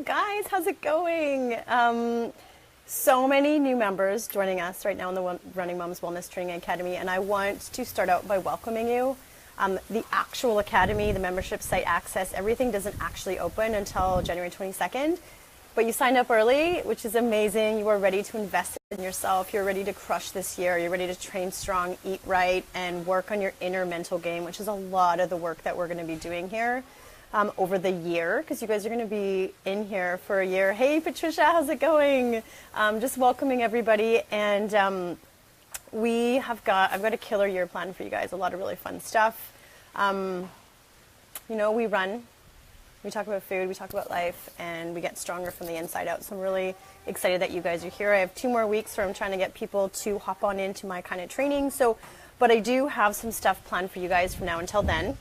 you guys, how's it going? So many new members joining us right now in the Running Moms Wellness Training Academy, and I want to start out by welcoming you. The actual academy, the membership site access, everything doesn't actually open until January 22nd, but you signed up early, which is amazing. You are ready to invest in yourself. You're ready to crush this year. You're ready to train strong, eat right, and work on your inner mental game, which is a lot of the work that we're going to be doing here. Over the year, because you guys are going to be in here for a year. Hey, Patricia, how's it going? Just welcoming everybody, and I've got a killer year plan for you guys. A lot of really fun stuff. We talk about food, we talk about life, and we get stronger from the inside out. So I'm really excited that you guys are here. I have 2 more weeks where I'm trying to get people to hop on into my kind of training. But I do have some stuff planned for you guys from now until then.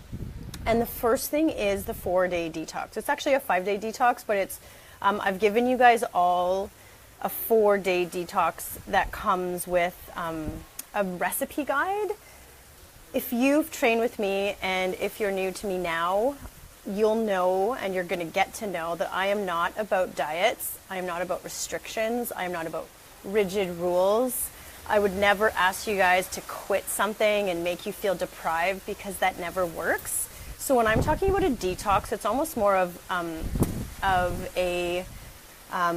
And the first thing is the 4-day detox. It's actually a 5-day detox, but it's I've given you guys all a 4-day detox that comes with a recipe guide. If you've trained with me and if you're new to me now, you'll know and you're going to get to know that I am not about diets. I am not about restrictions. I am not about rigid rules. I would never ask you guys to quit something and make you feel deprived, because that never works. So when I'm talking about a detox, it's almost more of a, I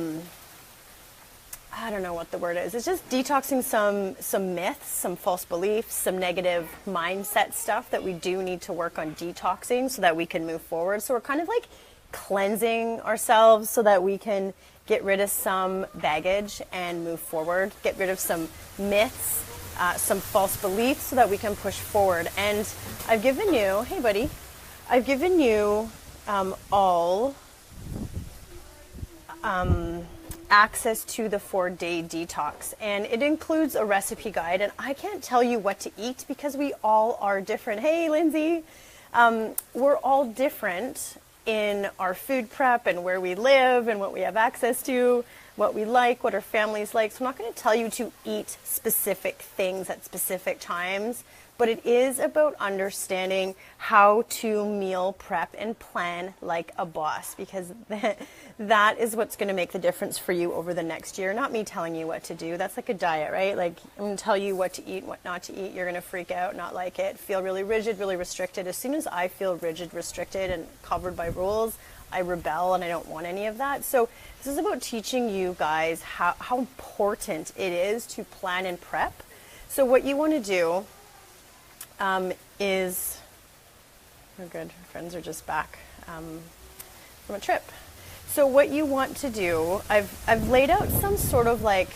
don't know what the word is. It's just detoxing some myths, some false beliefs, some negative mindset stuff that we do need to work on detoxing so that we can move forward. So we're kind of like cleansing ourselves so that we can get rid of some baggage and move forward, get rid of some myths, some false beliefs so that we can push forward. And I've given you, hey buddy, I've given you all access to the 4-day detox, and it includes a recipe guide. And I can't tell you what to eat because we all are different. Hey, Lindsay, we're all different in our food prep and where we live and what we have access to, what we like, what our families like. So I'm not going to tell you to eat specific things at specific times, but it is about understanding how to meal prep and plan like a boss, because that is what's going to make the difference for you over the next year. Not me telling you what to do. That's like a diet, right? Like, I'm going to tell you what to eat, what not to eat. You're going to freak out, not like it, feel really rigid, really restricted. As soon as I feel rigid, restricted, and covered by rules, I rebel, and I don't want any of that. So this is about teaching you guys how important it is to plan and prep. So what you want to do is, oh good, our friends are just back from a trip. So what you want to do, I've laid out some sort of like,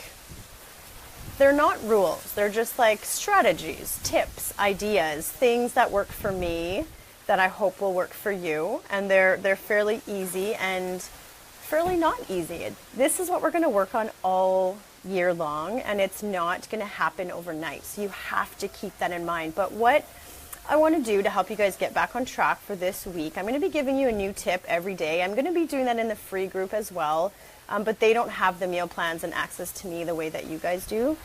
they're not rules, they're just like strategies, tips, ideas, things that work for me that I hope will work for you. And they're fairly easy and fairly not easy. This is what we're going to work on all year long, and it's not going to happen overnight. So you have to keep that in mind. But what I want to do to help you guys get back on track for this week, I'm going to be giving you a new tip every day. I'm going to be doing that in the free group as well, but they don't have the meal plans and access to me the way that you guys do.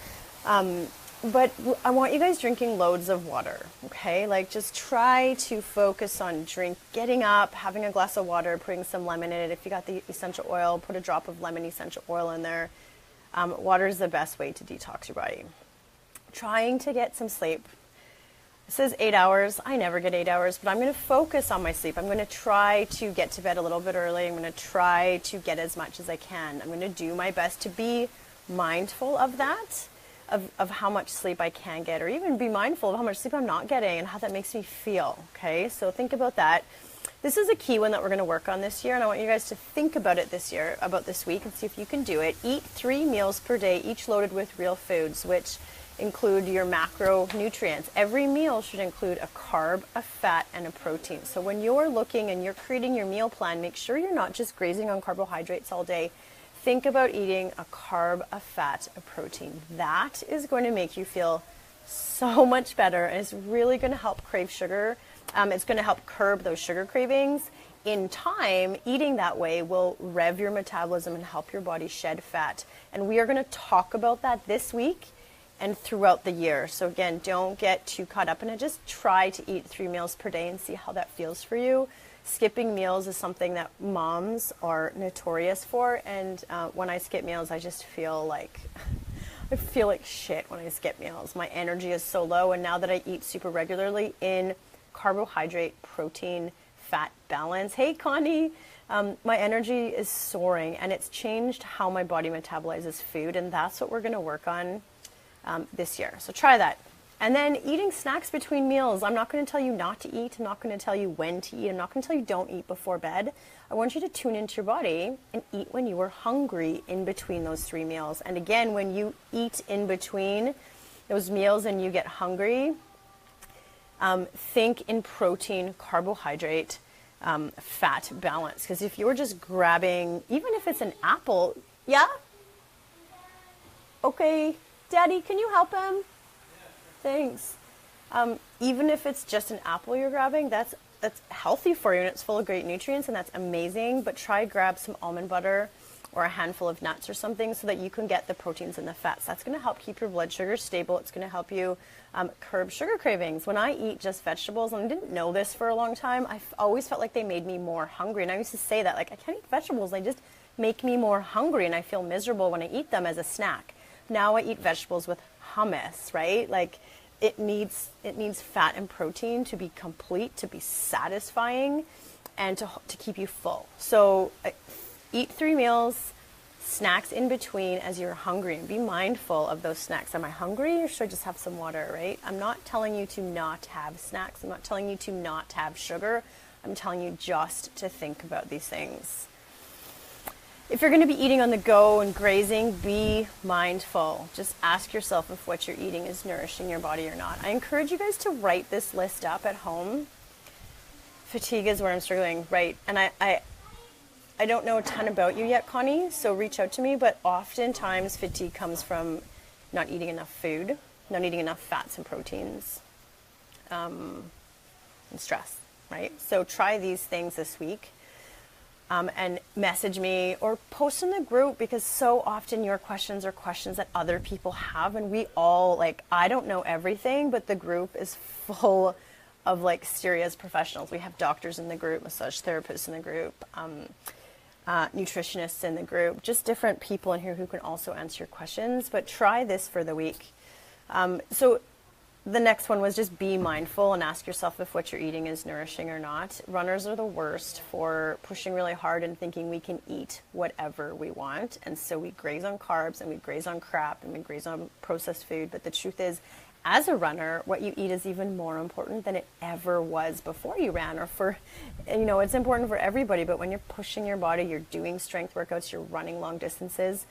But I want you guys drinking loads of water, okay? Like, just try to focus on getting up, having a glass of water, putting some lemon in it. If you got the essential oil, put a drop of lemon essential oil in there. Water is the best way to detox your body. Trying to get some sleep. It says 8 hours. I never get 8 hours, but I'm going to focus on my sleep. I'm going to try to get to bed a little bit early. I'm going to try to get as much as I can. I'm going to do my best to be mindful of that, of how much sleep I can get, or even be mindful of how much sleep I'm not getting and how that makes me feel, okay? So think about that. This is a key one that we're going to work on this year, and I want you guys to think about it this year, about this week, and see if you can do it. Eat 3 meals per day, each loaded with real foods, which include your macronutrients. Every meal should include a carb, a fat, and a protein. So when you're looking and you're creating your meal plan, make sure you're not just grazing on carbohydrates all day. Think about eating a carb, a fat, a protein. That is going to make you feel so much better, and it's really going to help crave sugar. It's going to help curb those sugar cravings. In time, eating that way will rev your metabolism and help your body shed fat. And we are going to talk about that this week and throughout the year. So again, don't get too caught up in it. Just try to eat 3 meals per day and see how that feels for you. skipping meals is something that moms are notorious for, and when I skip meals, I just feel like I feel like shit when I skip meals. My energy is so low, and now that I eat super regularly in carbohydrate, protein, fat balance, hey Connie, my energy is soaring, and it's changed how my body metabolizes food, and that's what we're going to work on this year. So try that. And then eating snacks between meals. I'm not going to tell you not to eat. I'm not going to tell you when to eat. I'm not going to tell you don't eat before bed. I want you to tune into your body and eat when you are hungry in between those 3 meals. And again, when you eat in between those meals and you get hungry, think in protein, carbohydrate, fat balance. Because if you're just grabbing, even if it's an apple, yeah? Okay, Daddy, can you help him? Thanks. Even if it's just an apple you're grabbing, that's healthy for you and it's full of great nutrients and that's amazing. But try grab some almond butter or a handful of nuts or something so that you can get the proteins and the fats. That's going to help keep your blood sugar stable. It's going to help you curb sugar cravings. When I eat just vegetables, and I didn't know this for a long time, I always felt like they made me more hungry. And I used to say that, like, I can't eat vegetables. They just make me more hungry and I feel miserable when I eat them as a snack. Now I eat vegetables with hummus, right? Like it needs fat and protein to be complete, to be satisfying, and to keep you full. So eat 3 meals, snacks in between as you're hungry, and be mindful of those snacks. Am I hungry or should I just have some water, right? I'm not telling you to not have snacks. I'm not telling you to not have sugar. I'm telling you just to think about these things. If you're going to be eating on the go and grazing, be mindful. Just ask yourself if what you're eating is nourishing your body or not. I encourage you guys to write this list up at home. Fatigue is where I'm struggling, right? And I don't know a ton about you yet, Connie, so reach out to me, but oftentimes fatigue comes from not eating enough food, not eating enough fats and proteins, and stress, right? So try these things this week. And message me or post in the group, because so often your questions are questions that other people have, and we all, like, I don't know everything, but the group is full of like serious professionals. We have doctors in the group, massage therapists in the group, nutritionists in the group, just different people in here who can also answer your questions. But try this for the week. So the next one was just be mindful and ask yourself if what you're eating is nourishing or not. Runners are the worst for pushing really hard and thinking we can eat whatever we want. And so we graze on carbs and we graze on crap and we graze on processed food. But the truth is, as a runner, what you eat is even more important than it ever was before you ran, or for, you know, it's important for everybody. But when you're pushing your body, you're doing strength workouts, you're running long distances,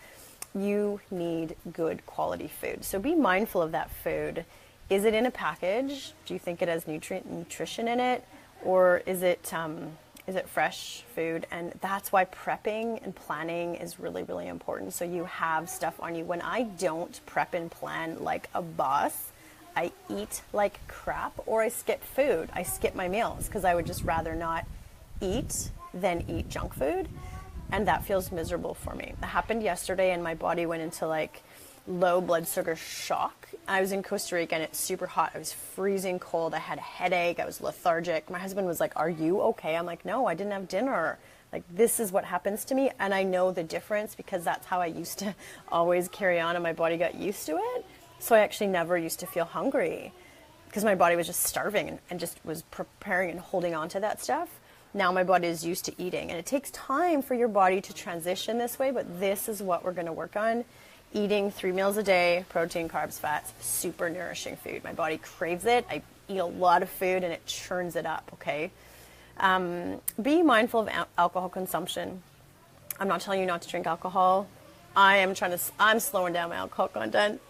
you need good quality food. So be mindful of that food. Is it in a package? Do you think it has nutrition in it? Or is it fresh food? And that's why prepping and planning is really, really important. So you have stuff on you. When I don't prep and plan like a boss, I eat like crap, or I skip food. I skip my meals because I would just rather not eat than eat junk food. And that feels miserable for me. It happened yesterday and my body went into like low blood sugar shock. I was in Costa Rica and it's super hot. I was freezing cold. I had a headache. I was lethargic. My husband was like, "Are you okay?" I'm like, "No, I didn't have dinner." Like, this is what happens to me. And I know the difference because that's how I used to always carry on, and my body got used to it. So I actually never used to feel hungry because my body was just starving and just was preparing and holding on to that stuff. Now my body is used to eating, and it takes time for your body to transition this way, but this is what we're going to work on. Eating 3 meals a day, protein, carbs, fats, super nourishing food. My body craves it. I eat a lot of food and it churns it up, okay? Be mindful of alcohol consumption. I'm not telling you not to drink alcohol. I'm slowing down my alcohol content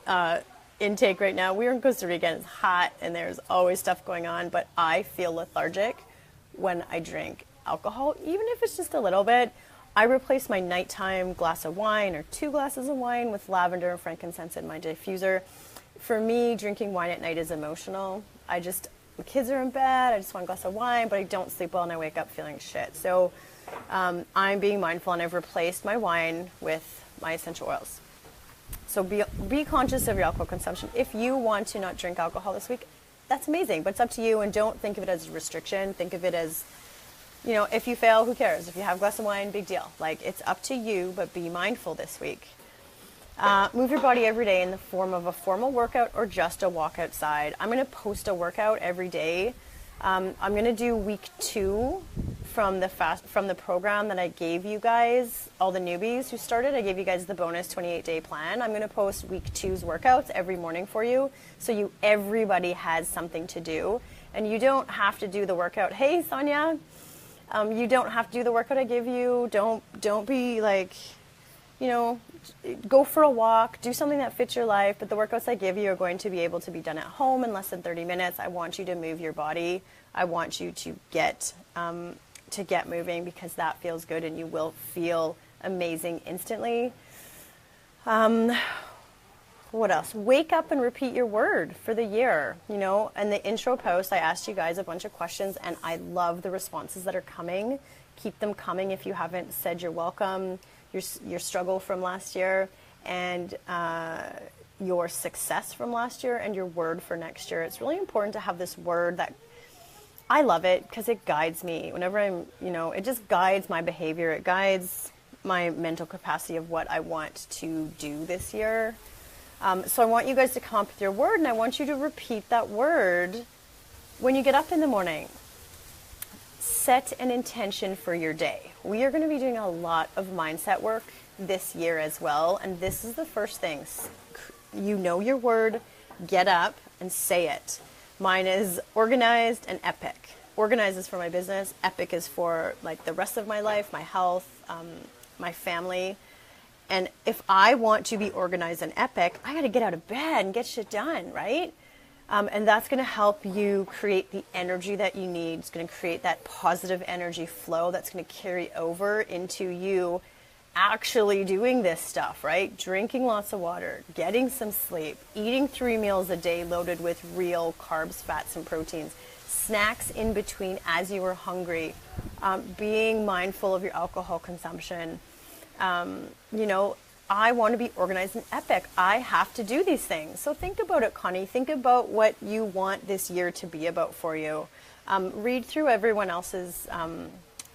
intake right now. We're in Costa Rica and it's hot and there's always stuff going on, but I feel lethargic when I drink alcohol, even if it's just a little bit. I replace my nighttime glass of wine or 2 glasses of wine with lavender and frankincense in my diffuser. For me, drinking wine at night is emotional. The kids are in bed, I just want a glass of wine, but I don't sleep well and I wake up feeling shit. So I'm being mindful, and I've replaced my wine with my essential oils. So be conscious of your alcohol consumption. If you want to not drink alcohol this week, that's amazing, but it's up to you, and don't think of it as a restriction. Think of it as You know, if you fail, who cares? If you have a glass of wine, big deal. Like, it's up to you, but be mindful this week. Move your body every day in the form of a formal workout or just a walk outside. I'm going to post a workout every day. I'm going to do week 2 from the program that I gave you guys, all the newbies who started. I gave you guys the bonus 28-day plan. I'm going to post week 2's workouts every morning for you, so everybody has something to do, and you don't have to do the workout. Hey, Sonia, you don't have to do the workout I give you. Don't be like, you know, go for a walk, do something that fits your life, but the workouts I give you are going to be able to be done at home in less than 30 minutes. I want you to move your body. I want you to get moving, because that feels good and you will feel amazing instantly. What else? Wake up and repeat your word for the year. You know, in the intro post, I asked you guys a bunch of questions, and I love the responses that are coming. Keep them coming if you haven't said you're welcome, your struggle from last year, and your success from last year, and your word for next year. It's really important to have this word that I love it because it guides me. Whenever it just guides my behavior. It guides my mental capacity of what I want to do this year. So I want you guys to come up with your word, and I want you to repeat that word when you get up in the morning. Set an intention for your day. We are going to be doing a lot of mindset work this year as well, and this is the first thing. You know your word, get up and say it. Mine is organized and epic. Organized is for my business. Epic is for like the rest of my life, my health, my family. And if I want to be organized and epic, I got to get out of bed and get shit done, right? And that's going to help you create the energy that you need. It's going to create that positive energy flow that's going to carry over into you actually doing this stuff, right? Drinking lots of water, getting some sleep, eating 3 meals a day loaded with real carbs, fats, and proteins, snacks in between as you are hungry, being mindful of your alcohol consumption. You know, I want to be organized and epic. I have to do these things. So think about it, Connie. Think about what you want this year to be about for you. Read through everyone else's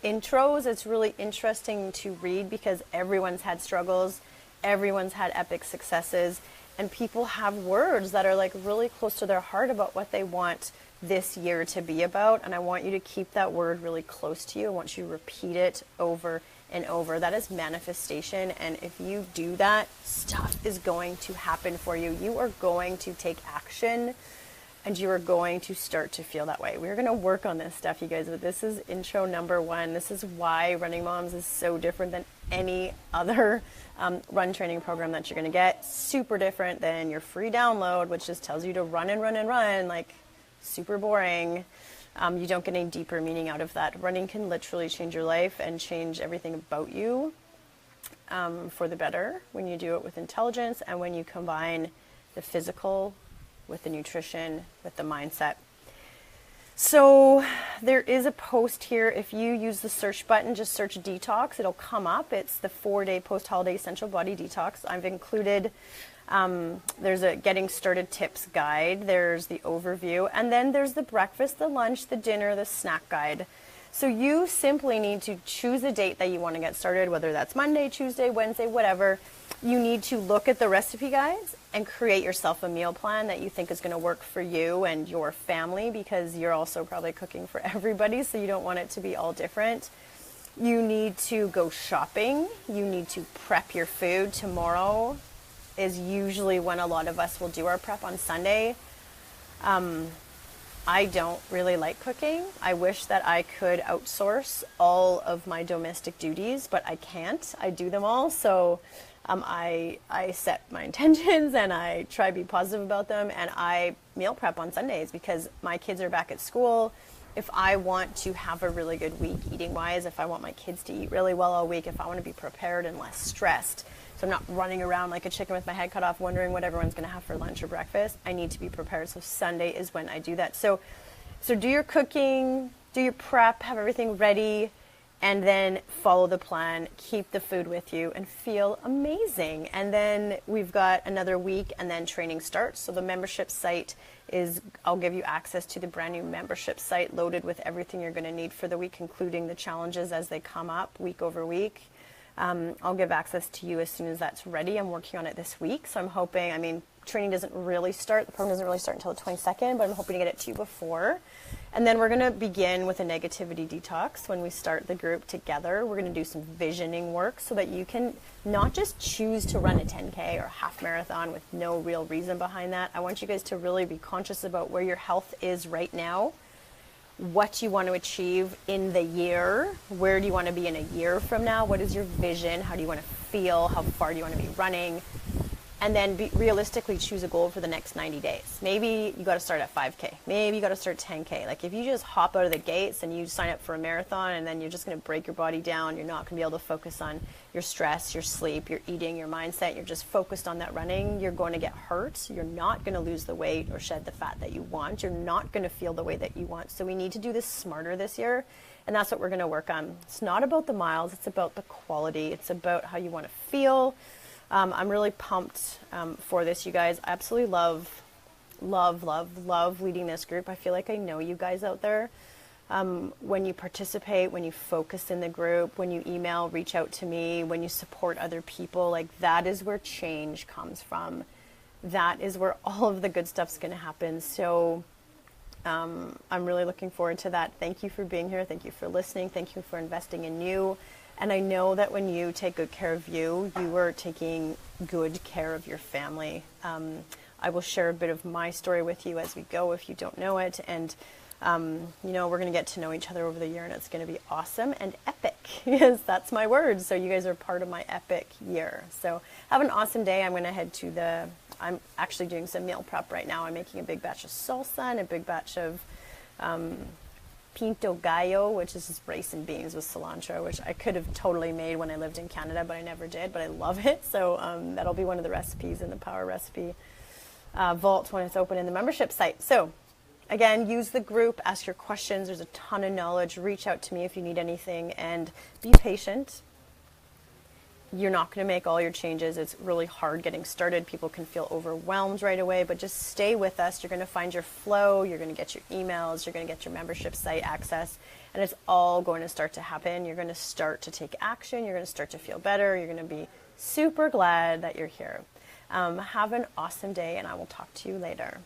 intros. It's really interesting to read because everyone's had struggles, everyone's had epic successes, and people have words that are like really close to their heart about what they want this year to be about. And I want you to keep that word really close to you. I want you to repeat it over and over. That is manifestation, and if you do that, stuff is going to happen for you. You are going to take action, and you are going to start to feel that way. We're going to work on this stuff, you guys, but this is intro number 1. This is why Running Moms is so different than any other run training program that you're going to get. Super different than your free download, which just tells you to run and run and run, like super boring. You don't get any deeper meaning out of that. Running can literally change your life and change everything about you for the better when you do it with intelligence and when you combine the physical with the nutrition, with the mindset. So there is a post here. If you use the search button, just search detox, it'll come up. It's the 4-day post-holiday essential body detox. I've included, there's a getting started tips guide, there's the overview, and then there's the breakfast, the lunch, the dinner, the snack guide. So you simply need to choose a date that you want to get started, whether that's Monday, Tuesday, Wednesday, whatever. You need to look at the recipe guides and create yourself a meal plan that you think is going to work for you and your family, because you're also probably cooking for everybody, so you don't want it to be all different. You need to go shopping. You need to prep your food. Tomorrow is usually when a lot of us will do our prep on Sunday. I don't really like cooking. I wish that I could outsource all of my domestic duties, but I can't. I do them all. So I set my intentions and I try to be positive about them, and I meal prep on Sundays because my kids are back at school. If I want to have a really good week eating wise, if I want my kids to eat really well all week, if I want to be prepared and less stressed, so I'm not running around like a chicken with my head cut off wondering what everyone's going to have for lunch or breakfast, I need to be prepared. So Sunday is when I do that. So do your cooking, do your prep, have everything ready, and then follow the plan, keep the food with you, and feel amazing. And then we've got another week, and then training starts. So the membership site is, I'll give you access to the brand new membership site loaded with everything you're going to need for the week, including the challenges as they come up week over week. I'll give access to you as soon as that's ready. I'm working on it this week, so I'm hoping, I mean, training doesn't really start, the program doesn't really start until the 22nd, but I'm hoping to get it to you before. And then we're going to begin with a negativity detox when we start the group together. We're going to do some visioning work so that you can not just choose to run a 10K or half marathon with no real reason behind that. I want you guys to really be conscious about where your health is right now, what you want to achieve in the year, where do you want to be in a year from now, what is your vision, how do you want to feel, how far do you want to be running, and then realistically choose a goal for the next 90 days. Maybe you got to start at 5K. Maybe you got to start 10K. Like if you just hop out of the gates and you sign up for a marathon and then you're just going to break your body down, you're not going to be able to focus on your stress, your sleep, your eating, your mindset, you're just focused on that running, you're going to get hurt. You're not going to lose the weight or shed the fat that you want. You're not going to feel the way that you want. So we need to do this smarter this year. And that's what we're going to work on. It's not about the miles. It's about the quality. It's about how you want to feel. I'm really pumped for this, you guys. I absolutely love leading this group. I feel like I know you guys out there. When you participate, when you focus in the group, when you email, reach out to me, when you support other people, like that is where change comes from. That is where all of the good stuff's going to happen. So I'm really looking forward to that. Thank you for being here. Thank you for listening. Thank you for investing in you. And I know that when you take good care of you, you are taking good care of your family. I will share a bit of my story with you as we go if you don't know it. And, you know, we're going to get to know each other over the year, and it's going to be awesome and epic. Yes, that's my word. So you guys are part of my epic year. So have an awesome day. I'm going to head to I'm actually doing some meal prep right now. I'm making a big batch of salsa and a big batch of pinto gallo, which is just rice and beans with cilantro, which I could have totally made when I lived in Canada, but I never did, but I love it. So that'll be one of the recipes in the Power Recipe Vault when it's open in the membership site. So again, use the group, ask your questions. There's a ton of knowledge. Reach out to me if you need anything, and be patient. You're not going to make all your changes. It's really hard getting started. People can feel overwhelmed right away, but just stay with us. You're going to find your flow. You're going to get your emails. You're going to get your membership site access, and it's all going to start to happen. You're going to start to take action. You're going to start to feel better. You're going to be super glad that you're here. Have an awesome day, and I will talk to you later.